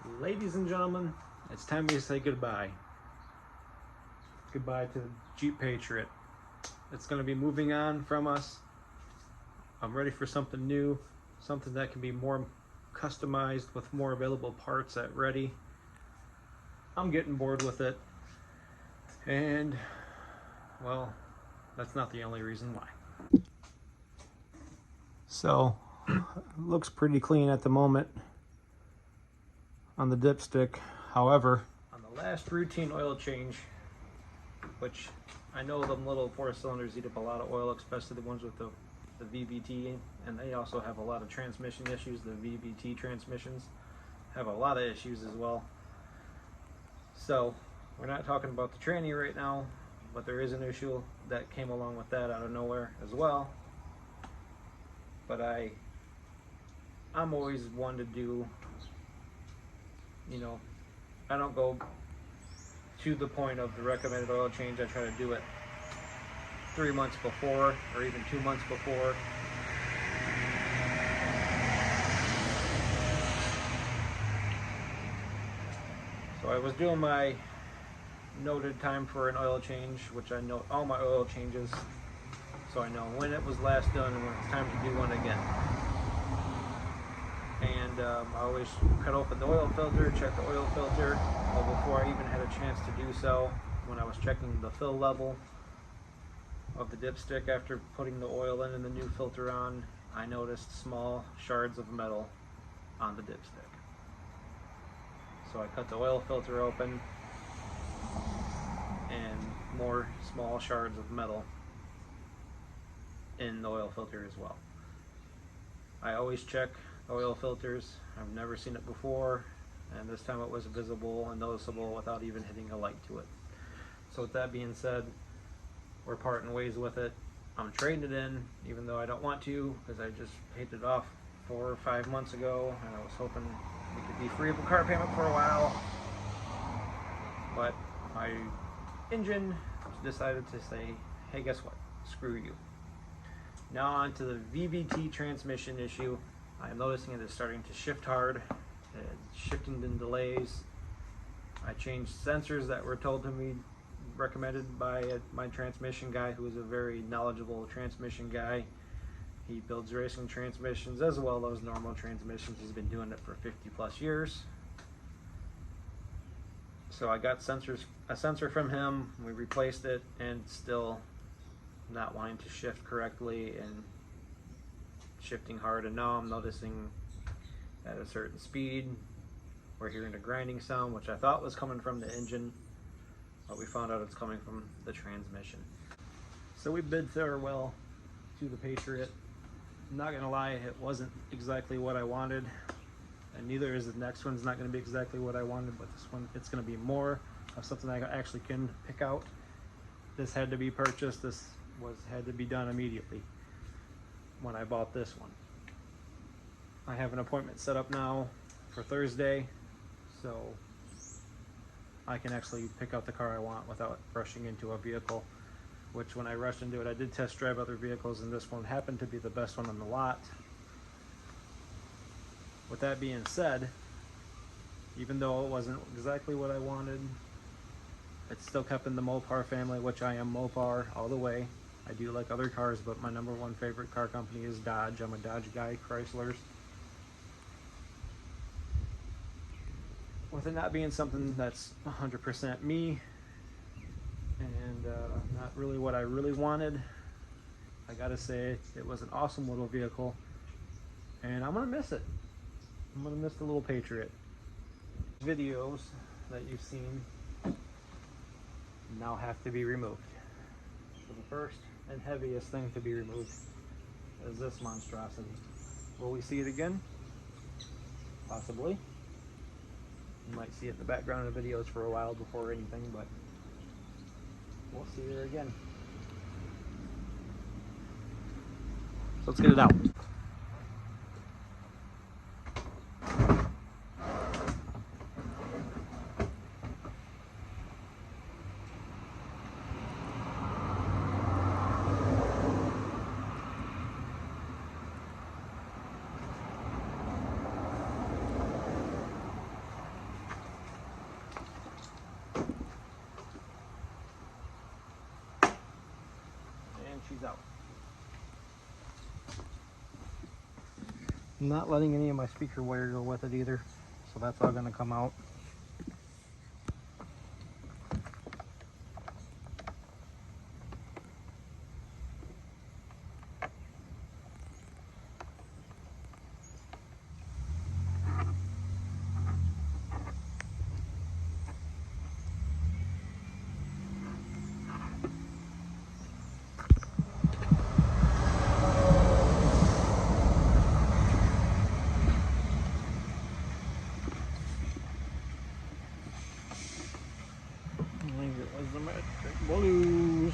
Ladies and gentlemen, it's time to say goodbye. Goodbye to the Jeep Patriot. It's going to be moving on from us. I'm ready for something new, something that can be more customized with more available parts at ready. I'm getting bored with it, and well, that's not the only reason why. So, looks pretty clean at the moment on the dipstick. However, on the last routine oil change, which I know them little 4-cylinders eat up a lot of oil, especially the ones with the VBT, and they also have a lot of transmission issues. The VBT transmissions have a lot of issues as well. So we're not talking about the tranny right now, but there is an issue that came along with that out of nowhere as well. But I'm always one to do, I don't go to the point of the recommended oil change. I try to do it 3 months before, or even 2 months before. So I was doing my noted time for an oil change, which I note all my oil changes, so I know when it was last done and when it's time to do one again. And I always cut open the oil filter, check the oil filter. Well, before I even had a chance to do so, when I was checking the fill level of the dipstick after putting the oil in and the new filter on, I noticed small shards of metal on the dipstick. So I cut the oil filter open, and more small shards of metal in the oil filter as well. I always check oil filters. I've never seen it before, and this time it was visible and noticeable without even hitting a light to it. So with that being said, we're parting ways with it. I'm trading it in, even though I don't want to, because I just paid it off 4 or 5 months ago, and I was hoping we could be free of a car payment for a while. But my engine decided to say, hey, guess what? Screw you. Now on to the VBT transmission issue. I'm noticing it is starting to shift hard. It's shifting in delays. I changed sensors that were told to me, recommended by my transmission guy, who is a very knowledgeable transmission guy. He builds racing transmissions as well as normal transmissions. He's been doing it for 50 plus years. So I got a sensor from him, we replaced it, and still not wanting to shift correctly and shifting hard. And now I'm noticing at a certain speed, we're hearing a grinding sound, which I thought was coming from the engine, but we found out it's coming from the transmission. So we bid farewell to the Patriot. I'm not gonna lie, it wasn't exactly what I wanted, and neither is the next one's not gonna be exactly what I wanted, but this one, it's gonna be more of something I actually can pick out. This had to be purchased. This had to be done immediately when I bought this one. I have an appointment set up now for Thursday, so I can actually pick out the car I want without rushing into a vehicle, which when I rushed into it, I did test drive other vehicles, and this one happened to be the best one on the lot. With that being said, even though it wasn't exactly what I wanted, it's still kept in the Mopar family, which I am Mopar all the way. I do like other cars, but my #1 favorite car company is Dodge. I'm a Dodge guy, Chryslers. With it not being something that's 100% me, and not really what I really wanted, I gotta say it was an awesome little vehicle, and I'm gonna miss it. I'm gonna miss the little Patriot. Videos that you've seen now have to be removed. So the first and heaviest thing to be removed is this monstrosity. Will we see it again? Possibly. You might see it in the background of the videos for a while before anything, but we'll see her again. So let's get it out. he's out. I'm not letting any of my speaker wire go with it either, so that's all going to come out. I think it was the Magic Blues.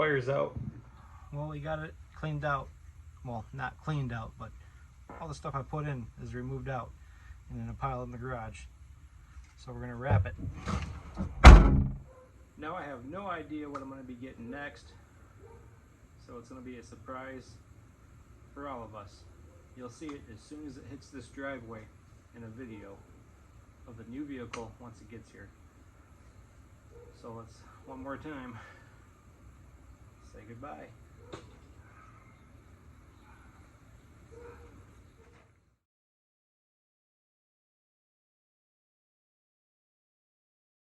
Wire's out. Well, we got it cleaned out. Well, not cleaned out, but all the stuff I put in is removed out and in a pile in the garage. So we're going to wrap it. Now I have no idea what I'm going to be getting next. So it's going to be a surprise for all of us. You'll see it as soon as it hits this driveway in a video of the new vehicle once it gets here. So let's one more time say goodbye.